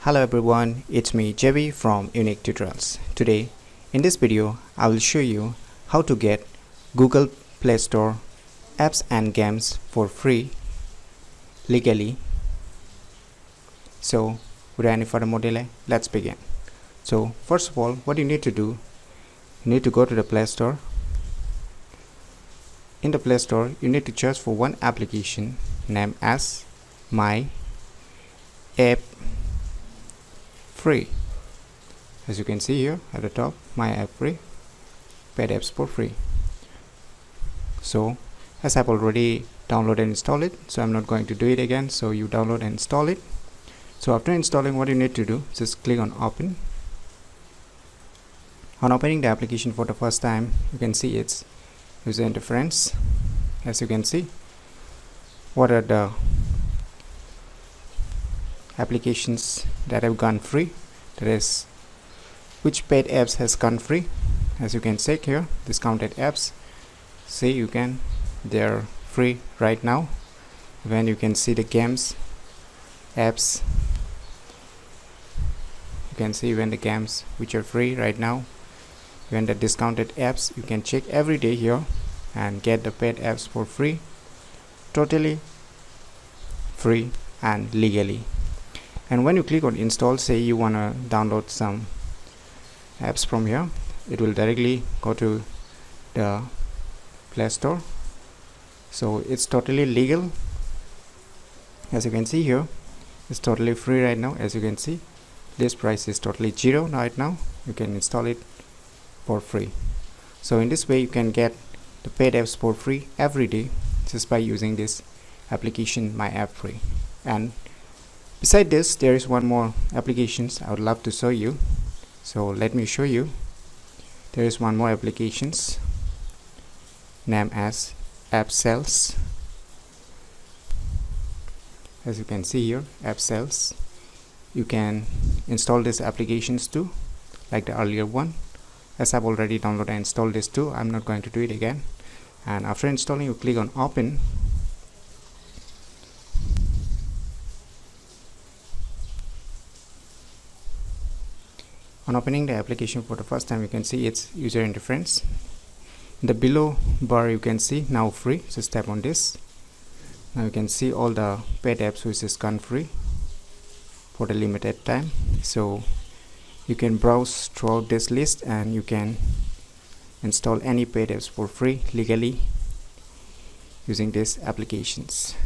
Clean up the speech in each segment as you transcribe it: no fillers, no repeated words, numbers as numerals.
Hello everyone, it's me JB from UniqueTutorials. Today in this video I will show you how to get Google Play Store apps and games for free legally. So without any further more delay, let's begin. So first of all, what you need to do, you need to go to the Play Store. In the Play Store you need to search for one application named as My App Free. As you can see here at the top, My App Free, paid apps for free. So as I've already downloaded and installed it, so I'm not going to do it again. So you download and install it. So after installing, what you need to do, just click on open. On opening the application for the first time, you can see its user interface. As you can see, what are the applications that have gone free, that is which paid apps has gone free. As you can check here, discounted apps, see they're free right now. When you can see the games apps, you can see when the games which are free right now. When the discounted apps, you can check every day here and get the paid apps for free, totally free and legally. And when you click on install, say you want to download some apps from here, it will directly go to the Play Store. So it's totally legal. As you can see here, it's totally free right now. As you can see, this price is totally zero right now. You can install it for free. So in this way you can get the paid apps for free every day just by using this application My App Free. And beside this, there is one more applications I would love to show you. So let me show you. There is one more applications named as App Sales. As you can see here, App Sales. You can install these applications too, like the earlier one. As I've already downloaded and installed this too, I'm not going to do it again. And after installing, you click on open. On opening the application for the first time, you can see its user interface. In the below bar, you can see now free. Just tap on this. Now you can see all the paid apps which is gone free for the limited time. So you can browse throughout this list and you can install any paid apps for free legally using these applications.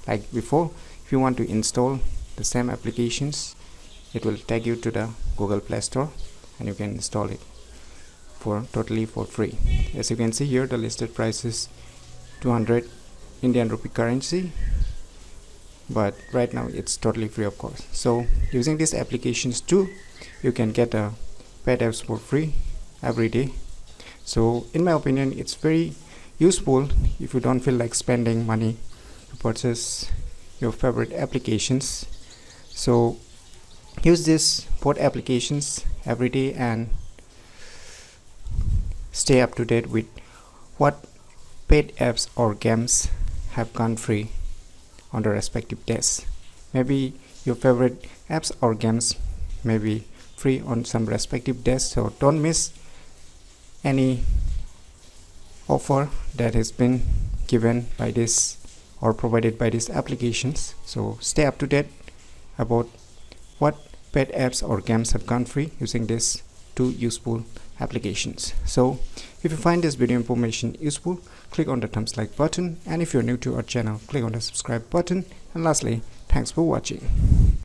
Like before, if you want to install the same applications, it will take you to the Google Play Store and you can install it totally for free. As you can see here, the listed price is 200 Indian rupee currency, but right now it's totally free, of course. So using these applications too, you can get a paid apps for free every day. So in my opinion, it's very useful if you don't feel like spending money to purchase your favorite applications. So use these both applications every day and stay up to date with what paid apps or games have gone free on the respective days. Maybe your favorite apps or games may be free on some respective days, so don't miss any offer that has been given by this or provided by these applications. So stay up to date about what paid apps or games have gone free using these two useful applications. So if you find this video information useful, click on the thumbs like button, and if you're new to our channel, click on the subscribe button. And lastly, thanks for watching.